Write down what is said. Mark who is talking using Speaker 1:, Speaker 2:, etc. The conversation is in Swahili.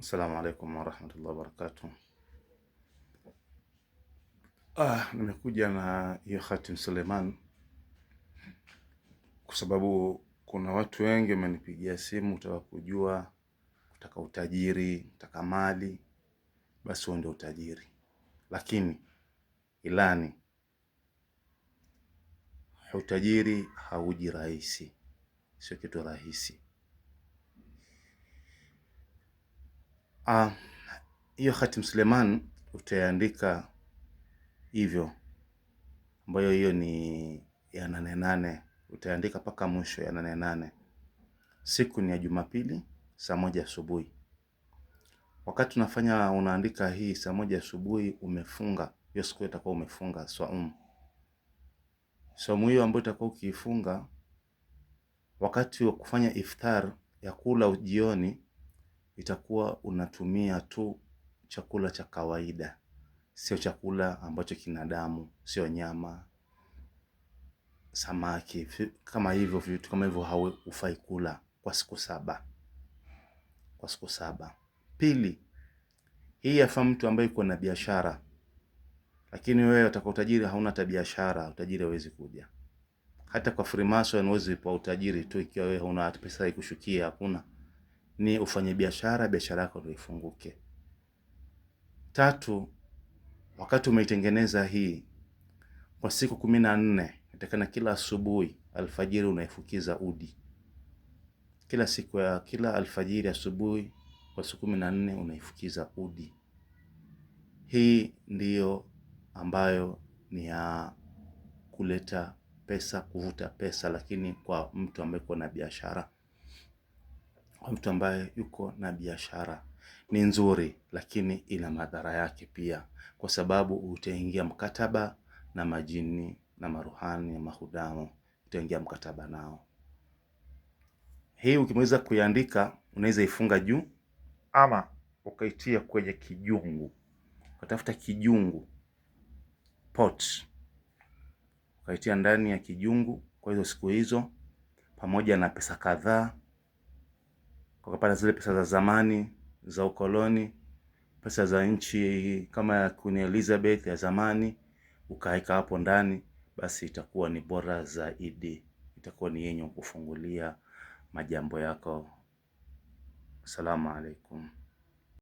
Speaker 1: Assalamu alaikum warahmatullahi wabarakatuh. Nimekuja na hiyo Khatim Suleiman kwa sababu kuna watu wengi wamenipigia simu kutaka kujua, kutaka utajiri, kutaka mali. Basi huo ndio utajiri, lakini ilani, utajiri hauji rahisi, sio kitu rahisi. Hiyo Khatim Suleiman utaandika hivyo, ambayo hiyo ni ya 8:8, utaandika paka mwisho ya 8:8. Siku ni ya Jumapili saa 1 asubuhi. Wakati unaandika hii saa 1 asubuhi, umefunga hiyo siku, itakuwa umefunga swaumu. Swaumu hiyo ambayo itakuwa ukiifunga, wakati wa kufanya iftar ya kula jioni, itakuwa unatumia tu chakula cha kawaida, sio chakula ambacho kina damu, sio nyama, samaki, kama hivyo vitu kama hivyo haufai kula kwa siku 7. Kwa siku 7. Pili, hii yafa mtu ambaye yuko na biashara, lakini wewe utaka utajiri, hauna hata biashara, utajiri hauwezi kuja. Hata kwa Freemason huwezi pa utajiri tu ikiwa wewe hauna hata pesa ikushukia, hakuna. Ni ufanye biashara, biashara yako ndio ifunguke. Tatu, wakati umeitengeneza hii kwa siku 14, itakana kila asubuhi alfajiri unaifukiza udi. Kila alfajiri asubuhi kwa siku 14 unaifukiza udi. Hii ndiyo ambayo ni ya kuleta pesa, kuvuta pesa, lakini kwa mtu ambaye yuko na biashara. Kwa mtu ambaye yuko na biashara ni nzuri, lakini ina madhara yake pia, kwa sababu utaingia mkataba na majini na maruhani na mahudamu, utaingia mkataba nao. Hii ukimaliza kuiandika, unaweza ifunga juu ama ukaitia kwenye kijungu. Ukatafuta kijungu pot, ukaitia ndani ya kijungu kwa hizo siku hizo, pamoja na pesa kadhaa. Ukapata zile pesa za zamani za ukoloni, pesa za nchi kama ya Queen Elizabeth ya zamani, ukaeka hapo ndani, basi itakuwa ni bora zaidi, itakuwa ni yenye kufungulia majambo yako. Assalamu alaikum.